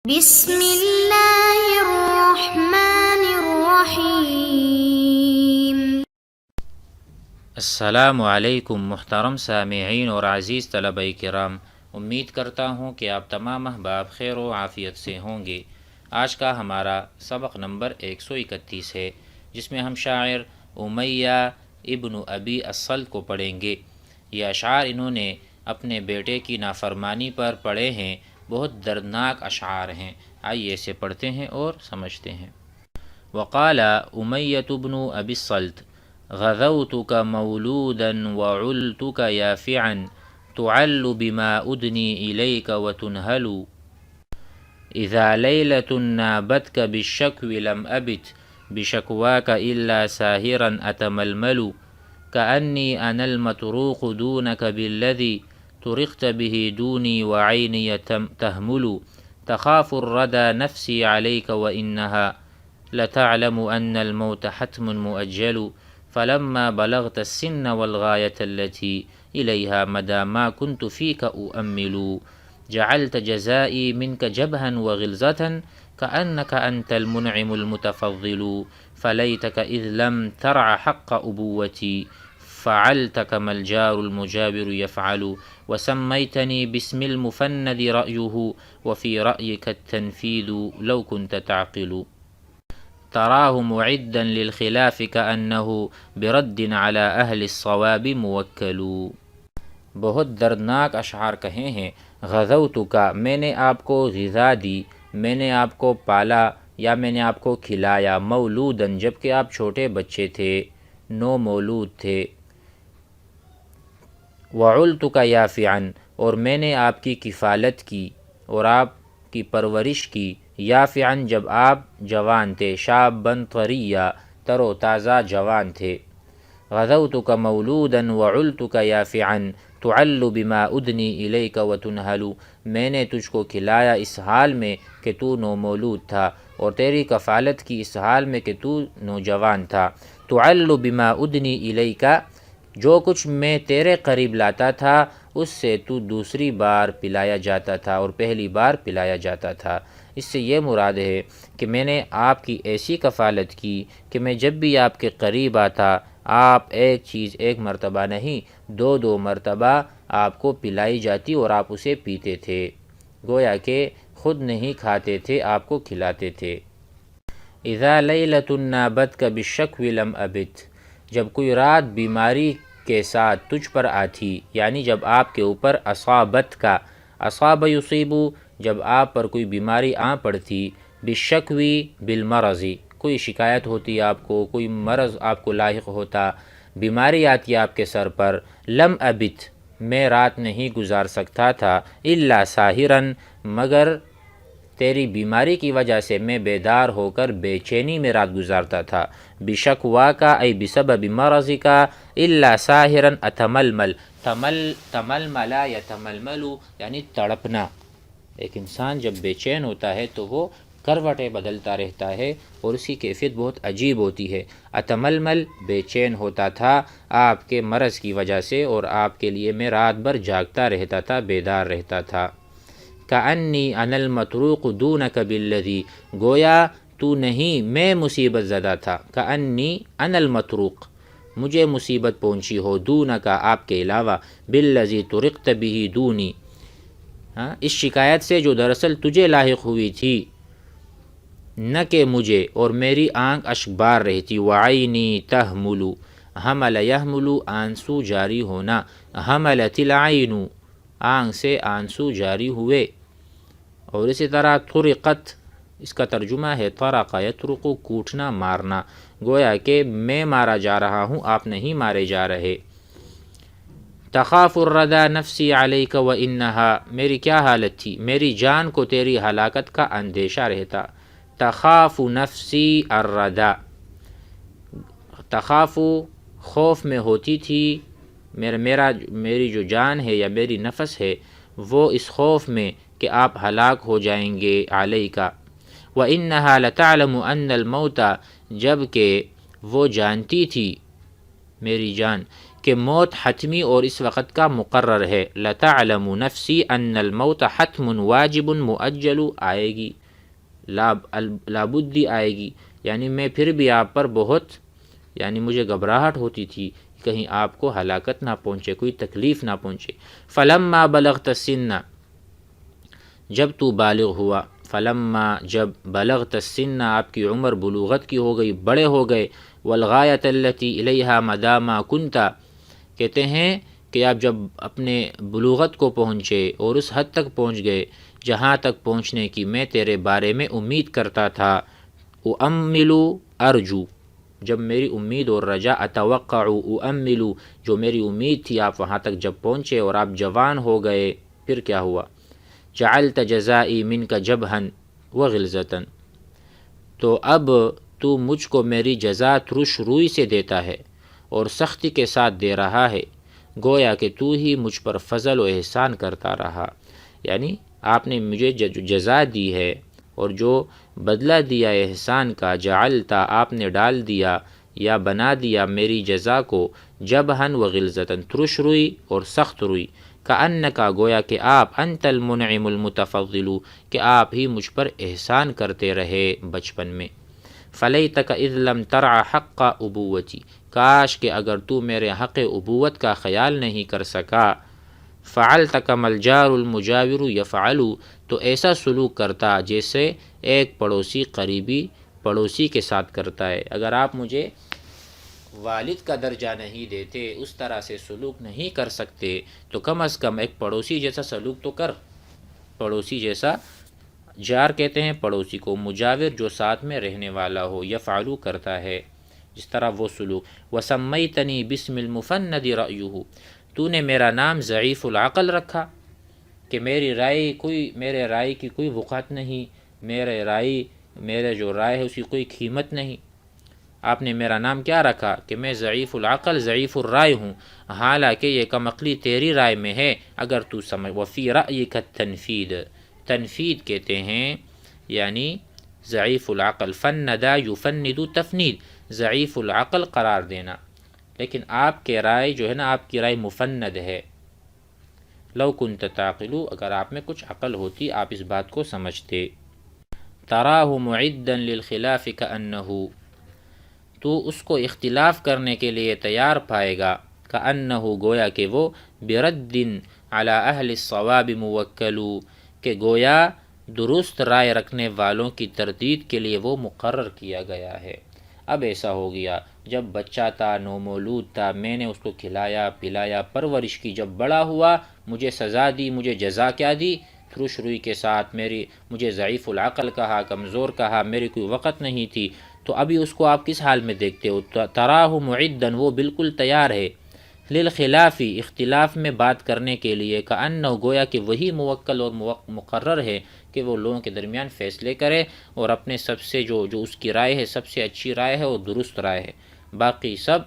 بسم اللہ الرحمن الرحیم۔ السلام علیکم محترم سامعین اور عزیز طلبہ کرام، امید کرتا ہوں کہ آپ تمام احباب خیر و عافیت سے ہوں گے۔ آج کا ہمارا سبق نمبر 131 ہے، جس میں ہم شاعر امیہ ابن ابی الصلت کو پڑھیں گے۔ یہ اشعار انہوں نے اپنے بیٹے کی نافرمانی پر پڑھے ہیں، بہت دردناک اشعار ہیں۔ آئیے اسے پڑھتے ہیں اور سمجھتے ہیں۔ وقال امیہ بن ابی الصلت غزوتك مولودا وعلتك يافعا تعل بما أدني إليك وتنهل إذا ليلة نابتك بالشكو لم أبت بشكواك إلا ساهرا أتململ كأني أنا المتروق دونك بالذي ترقت به دوني وعيني تهمل تخاف الردى نفسي عليك وإنها لتعلم أن الموت حتم مؤجل فلما بلغت السن والغاية التي إليها مدى ما كنت فيك أؤمل جعلت جزائي منك جبها وغلظة كأنك أنت المنعم المتفضل فليتك إذ لم ترع حق أبوتي فعلت كما الجار المجابر يفعل وسميتني باسم المفند رأيه وفي رأيك التنفيذ لو كنت تعقل تراه معدا للخلاف كأنه برد على أهل الصواب موكل۔ بہت دردناک اشعار کہے ہیں۔ غزوتک، میں نے آپ کو غذا دی، میں نے آپ کو پالا یا میں نے آپ کو کھلایا، مولودن، جبکہ آپ چھوٹے بچے تھے، نو مولود تھے، وعلتک یافعا، اور میں نے آپ کی کفالت کی اور آپ کی پرورش کی، یافعا، جب آپ جوان تھے، شابا طریا، تر و تازہ جوان تھے۔ غزوتک مولودا وعلتک یافعا تعل بما ادنی الیک وتنہل، میں نے تجھ کو کھلایا اس حال میں کہ تو نومولود تھا، اور تیری کفالت کی اس حال میں کہ تو نوجوان تھا۔ تعل بما ادنی الیک، جو کچھ میں تیرے قریب لاتا تھا اس سے تو دوسری بار پلایا جاتا تھا اور پہلی بار پلایا جاتا تھا۔ اس سے یہ مراد ہے کہ میں نے آپ کی ایسی کفالت کی کہ میں جب بھی آپ کے قریب آتا، آپ ایک چیز ایک مرتبہ نہیں، دو دو مرتبہ آپ کو پلائی جاتی اور آپ اسے پیتے تھے، گویا کہ خود نہیں کھاتے تھے، آپ کو کھلاتے تھے۔ اذا لیلۃ نابتک بالشکو لم ابت، جب کوئی رات بیماری کے ساتھ تجھ پر آتی، یعنی جب آپ کے اوپر اصابت کا، اصاب یصیب، جب آپ پر کوئی بیماری آ پڑتی، بالشکوی بالمرضی، کوئی شکایت ہوتی آپ کو، کوئی مرض آپ کو لاحق ہوتا، بیماری آتی آپ کے سر پر، لم ابت، میں رات نہیں گزار سکتا تھا، الا ساہرا، مگر تیری بیماری کی وجہ سے میں بیدار ہو کر بے چینی میں رات گزارتا تھا۔ بشکواک ای بسبب مرضک الا ساہرا اتململ، تململ یتململ یعنی تڑپنا۔ ایک انسان جب بے چین ہوتا ہے تو وہ کروٹیں بدلتا رہتا ہے اور اس کی کیفیت بہت عجیب ہوتی ہے۔ اتململ، بے چین ہوتا تھا آپ کے مرض کی وجہ سے، اور آپ کے لیے میں رات بھر جاگتا رہتا تھا، بیدار رہتا تھا۔ کأنی انا المتروق دونک بالذی، گویا تو نہیں، میں مصیبت زدہ تھا، کأنی انا المتروق، مجھے مصیبت پہنچی ہو، دونک، آپ کے علاوہ، بالذی ترقت به دونی، اس شکایت سے جو دراصل تجھے لاحق ہوئی تھی، نہ کہ مجھے، اور میری آنکھ اشکبار رہتی، وعینی تہمل، حمل یحمل، آنسو جاری ہونا، حملت العین، آنکھ سے آنسو جاری ہوئے۔ اور اسی طرح طرقت، اس کا ترجمہ ہے طرق یطرق، کوٹنا، مارنا، گویا کہ میں مارا جا رہا ہوں، آپ نہیں مارے جا رہے۔ تخاف الردى نفسی علیک وانہا، میری کیا حالت تھی، میری جان کو تیری ہلاکت کا اندیشہ رہتا۔ تخاف نفسی الردى، تخاف خوف میں ہوتی تھی، میری جو جان ہے یا میری نفس ہے وہ اس خوف میں کہ آپ ہلاک ہو جائیں گے، علیک، وانہا لتعلم ان الموت، جب کہ وہ جانتی تھی میری جان کہ موت حتمی اور اس وقت کا مقرر ہے۔ لَتَعْلَمُ نَفْسِي أَنَّ الْمَوْتَ حَتْمٌ وَاجِبٌ مُؤَجَّلُ آئے گی، لابدی آئے گی، یعنی میں پھر بھی آپ پر بہت مجھے گھبراہٹ ہوتی تھی کہیں آپ کو ہلاکت نہ پہنچے، کوئی تکلیف نہ پہنچے۔ فَلَمَّا بَلَغْتَ السِّنَّ، جب تو بالغ ہوا، فلما جب بلغت السن آپ کی عمر بلوغت کی ہو گئی، بڑے ہو گئے، والغایۃ التی الیہا مداما کنتا، کہتے ہیں کہ آپ جب اپنے بلوغت کو پہنچے اور اس حد تک پہنچ گئے جہاں تک پہنچنے کی میں تیرے بارے میں امید کرتا تھا، اؤملو ارجو، جب میری امید اور رجا، اتوقع اؤملو، جو میری امید تھی آپ وہاں تک جب پہنچے اور آپ جوان ہو گئے، پھر کیا ہوا؟ جعلت جزائی منک جبہن وغلظۃ، تو اب تو مجھ کو میری جزا ترش روئی سے دیتا ہے اور سختی کے ساتھ دے رہا ہے، گویا کہ تو ہی مجھ پر فضل و احسان کرتا رہا، یعنی آپ نے مجھے جزا دی ہے اور جو بدلہ دیا احسان کا، جعلتا آپ نے ڈال دیا یا بنا دیا میری جزا کو، جبہن وغلظۃ، ترش روئی اور سخت روئی، کأنکا، گویا کہ آپ، انت المنعم المتفضل، کہ آپ ہی مجھ پر احسان کرتے رہے بچپن میں۔ فلیتک اذ لم ترع حق ابوتی، کاش کہ اگر تو میرے حق ابوت کا خیال نہیں کر سکا، فعلت کما الجار المجاور یفعل، تو ایسا سلوک کرتا جیسے ایک پڑوسی قریبی پڑوسی کے ساتھ کرتا ہے۔ اگر آپ مجھے والد کا درجہ نہیں دیتے، اس طرح سے سلوک نہیں کر سکتے، تو کم از کم ایک پڑوسی جیسا سلوک تو کر، پڑوسی جیسا، جار کہتے ہیں پڑوسی کو، مجاور جو ساتھ میں رہنے والا ہو، یفعلو کرتا ہے جس طرح وہ سلوک۔ وسمیتنی باسم المفند رأیہ، تو نے میرا نام ضعیف العقل رکھا کہ میرے رائے کی کوئی وقعت نہیں، میرے جو رائے ہے اس کی کوئی قیمت نہیں۔ آپ نے میرا نام کیا رکھا کہ میں ضعیف العقل، ضعیف الرائے ہوں، حالانکہ یہ کم عقلی تیری رائے میں ہے اگر تو سمجھ۔ وفی رأیک التنفید، تنفید کہتے ہیں یعنی ضعیف العقل، فندا یفند تفنید، ضعیف العقل قرار دینا، لیکن آپ کے رائے جو ہے نا، آپ کی رائے مفند ہے۔ لو کنت تعقلو، اگر آپ میں کچھ عقل ہوتی آپ اس بات کو سمجھتے۔ تراہ معدا للخلاف کأنہ، تو اس کو اختلاف کرنے کے لیے تیار پائے گا، کأنہ، گویا کہ وہ، برد علی اہل الصواب موکل، کہ گویا درست رائے رکھنے والوں کی تردید کے لیے وہ مقرر کیا گیا ہے۔ اب ایسا ہو گیا، جب بچہ تھا، نومولود تھا، میں نے اس کو کھلایا پلایا پرورش کی، جب بڑا ہوا مجھے سزا دی، مجھے جزا کیا دی؟ ترش روئی کے ساتھ مجھے ضعیف العقل کہا، کمزور کہا، میری کوئی وقت نہیں تھی۔ تو ابھی اس کو آپ کس حال میں دیکھتے ہو؟ تراہ معدن، وہ بالکل تیار ہے، للخلافی، اختلاف میں بات کرنے کے لیے، کأنہ، گویا کہ وہی موکل اور مقرر ہے کہ وہ لوگوں کے درمیان فیصلے کرے اور اپنے سب سے جو اس کی رائے ہے، سب سے اچھی رائے ہے اور درست رائے ہے، باقی سب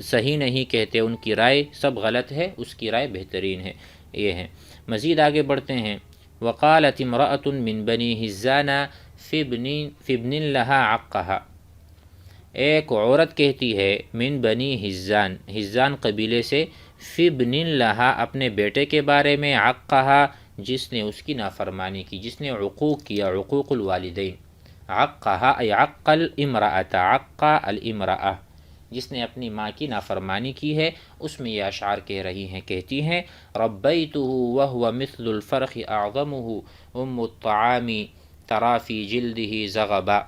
صحیح نہیں کہتے، ان کی رائے سب غلط ہے، اس کی رائے بہترین ہے۔ یہ ہے، مزید آگے بڑھتے ہیں۔ وقالت امرأة من بنی حزان فی ابن لها عقها، ایک عورت کہتی ہے من بنی حزان، حزان قبیلے سے، فی ابن لها، اپنے بیٹے کے بارے میں، عقها، جس نے اس کی نافرمانی کی، جس نے عقوق کیا، عقوق الوالدین، عقها ای عق الامرأة، عق الامرأة، جس نے اپنی ماں کی نافرمانی کی ہے، اس میں یہ اشعار کہہ رہی ہیں، کہتی ہیں، ربیتہ وہو مثل الفرخ اعظمہ ام الطعام ترا فی جلدہ زغبا،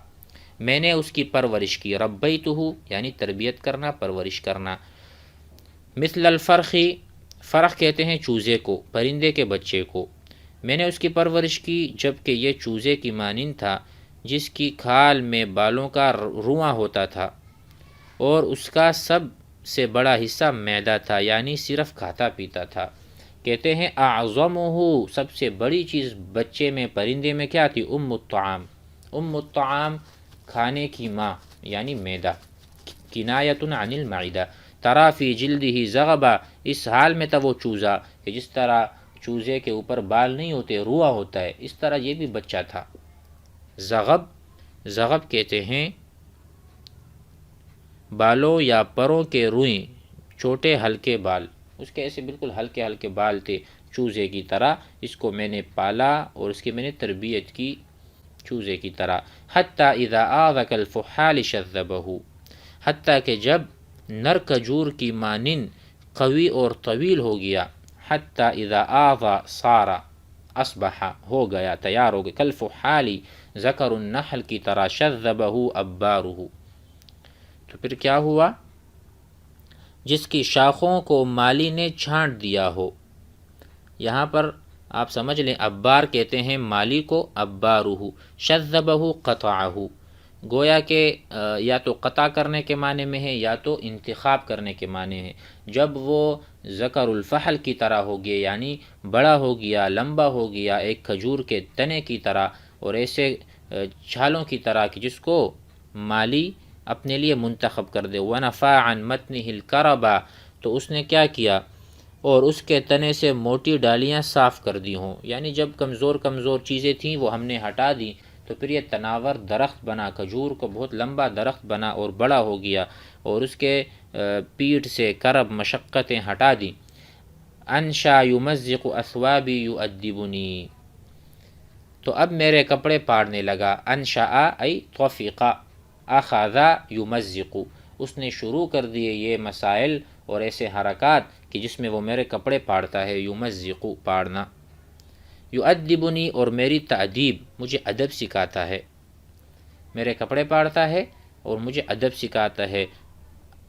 میں نے اس کی پرورش کی، ربیتہ یعنی تربیت کرنا، پرورش کرنا، مثل الفرخ، فرخ کہتے ہیں چوزے کو، پرندے کے بچے کو، میں نے اس کی پرورش کی جبکہ یہ چوزے کی مانند تھا، جس کی کھال میں بالوں کا رواں ہوتا تھا اور اس کا سب سے بڑا حصہ معدہ تھا، یعنی صرف کھاتا پیتا تھا۔ کہتے ہیں اعظمہ، سب سے بڑی چیز بچے میں، پرندے میں کیا تھی؟ ام الطعام، ام الطعام کھانے کی ماں، یعنی معدہ، کنایۃ عن المعدہ، ترا فی جلدہ زغبا، اس حال میں تھا وہ چوزا کہ جس طرح چوزے کے اوپر بال نہیں ہوتے، رواں ہوتا ہے، اس طرح یہ بھی بچہ تھا۔ زغب، زغب کہتے ہیں بالوں یا پروں کے روئیں، چھوٹے ہلکے بال، اس کے ایسے بالکل ہلکے ہلکے بال تھے چوزے کی طرح، اس کو میں نے پالا اور اس کی میں نے تربیت کی چوزے کی طرح۔ حتیٰ اذا آذ کالفحال شذبہ، حتیٰ کہ جب نر کھجور کی مانند قوی اور طویل ہو گیا۔ حتیٰ اذا آذ صار، اصبح ہو گیا، تیار ہو گیا، کالفحال ذکر النحل کی طرح، شذبہ ابارہ، تو پھر کیا ہوا؟ جس کی شاخوں کو مالی نے چھانٹ دیا ہو۔ یہاں پر آپ سمجھ لیں، ابار کہتے ہیں مالی کو، ابارہ، شذبہ قطعہ، گویا کہ یا تو قطع کرنے کے معنی میں ہے یا تو انتخاب کرنے کے معنی ہے۔ جب وہ ذکر الفحل کی طرح ہو گیا، یعنی بڑا ہو گیا، لمبا ہو گیا، ایک کھجور کے تنے کی طرح اور ایسے چھالوں کی طرح کہ جس کو مالی اپنے لیے منتخب کر دے۔ وَنَفَا عَنْ مَتْنِهِ الْكَرَبَ، تو اس نے کیا کیا؟ اور اس کے تنے سے موٹی ڈالیاں صاف کر دی ہوں، یعنی جب کمزور چیزیں تھیں وہ ہم نے ہٹا دی، تو پھر یہ تناور درخت بنا، کھجور کو بہت لمبا درخت بنا اور بڑا ہو گیا، اور اس کے پیٹ سے کرب مشقتیں ہٹا دی۔ انشا یمزق اثوابی یؤدبنی، تو اب میرے کپڑے پاڑنے لگا۔ انشا ای طفق، اخذ یمزق، اس نے شروع کر دیے یہ مسائل اور ایسے حرکات کہ جس میں وہ میرے کپڑے پاڑتا ہے، یمزق پاڑنا، یؤدبنی اور میری تأدیب، مجھے ادب سکھاتا ہے، میرے کپڑے پاڑتا ہے اور مجھے ادب سکھاتا ہے۔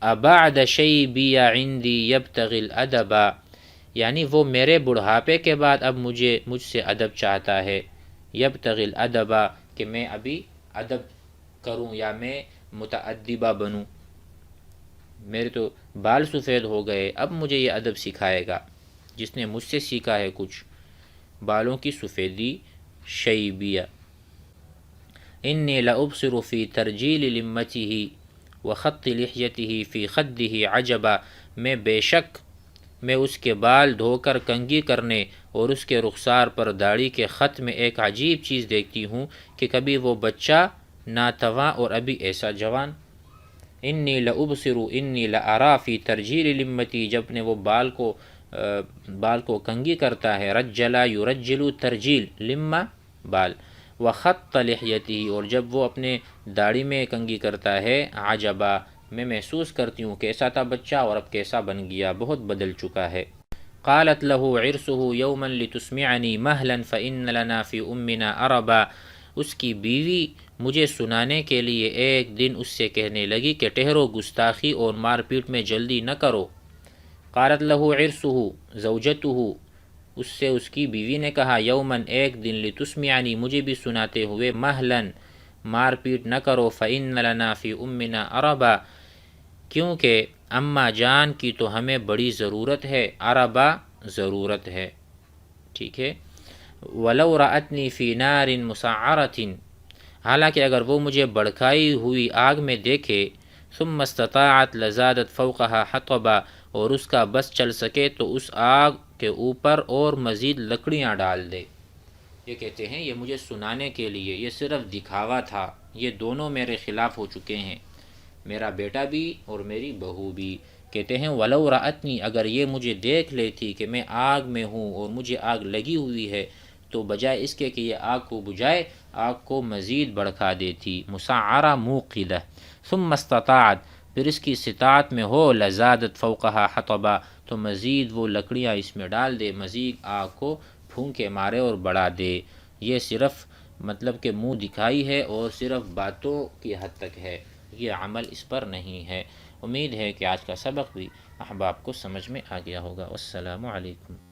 ابعد شیبی عندی یبتغی الادب، یعنی وہ میرے بڑھاپے کے بعد اب مجھ سے ادب چاہتا ہے۔ یبتغی الادب، کہ میں ابھی ادب کروں یا میں متأدبہ بنوں، میرے تو بال سفید ہو گئے، اب مجھے یہ ادب سکھائے گا جس نے مجھ سے سیکھا ہے کچھ، بالوں کی سفیدی، شیبیہ۔ انی لأبصر فی ترجیل لمتہ وخط لحیتہ فی خدہ عجبا، میں اس کے بال دھو کر کنگھی کرنے اور اس کے رخسار پر داڑھی کے خط میں ایک عجیب چیز دیکھتی ہوں کہ کبھی وہ بچہ ناتواں اور ابھی ایسا جوان۔ انی لأبصر، انی لأرا فی ترجیل لمتی، جب نے وہ بال کو کنگھی کرتا ہے، رجلا یرجل ترجیل، لما بال، وخط لحیتہ، اور جب وہ اپنے داڑھی میں کنگھی کرتا ہے، عجبا، میں محسوس کرتی ہوں کیسا تھا بچہ اور اب کیسا بن گیا، بہت بدل چکا ہے۔ قالت له عرسه یوما لتسمعنی مہلا فإن لنا فی امنا عربا، اس کی بیوی مجھے سنانے کے لیے ایک دن اس سے کہنے لگی کہ ٹھہرو، گستاخی اور مار پیٹ میں جلدی نہ کرو۔ قالت له عرسه زوجته، اس سے اس کی بیوی نے کہا، یومن، ایک دن، لتسمعنی، مجھے بھی سناتے ہوئے، مہلن، مار پیٹ نہ کرو، فإن لنا فی امنا عربا، کیونکہ اماں جان کی تو ہمیں بڑی ضرورت ہے، عربا ضرورت ہے، ٹھیک ہے۔ ولو رأتنی فی نار مسعرۃ، حالانکہ اگر وہ مجھے بڑکائی ہوئی آگ میں دیکھے، ثم استطاعت لزادت فوقها حطبا، اور اس کا بس چل سکے تو اس آگ کے اوپر اور مزید لکڑیاں ڈال دے۔ یہ کہتے ہیں یہ مجھے سنانے کے لیے، یہ صرف دکھاوا تھا، یہ دونوں میرے خلاف ہو چکے ہیں، میرا بیٹا بھی اور میری بہو بھی۔ کہتے ہیں ولو رأتنی، اگر یہ مجھے دیکھ لیتی کہ میں آگ میں ہوں اور مجھے آگ لگی ہوئی ہے، تو بجائے اس کے کہ یہ آگ کو بجھائے، آگ کو مزید بڑھا دیتی، مسعرہ موقدہ۔ ثم استطاعت، پھر اس کی استطاعت میں ہو، لزادت فوقها حطبا، تو مزید وہ لکڑیاں اس میں ڈال دے، مزید آگ کو پھونکے مارے اور بڑھا دے۔ یہ صرف مطلب کہ منہ دکھائی ہے اور صرف باتوں کی حد تک ہے، یہ عمل اس پر نہیں ہے۔ امید ہے کہ آج کا سبق بھی احباب کو سمجھ میں آ گیا ہوگا۔ والسلام علیکم۔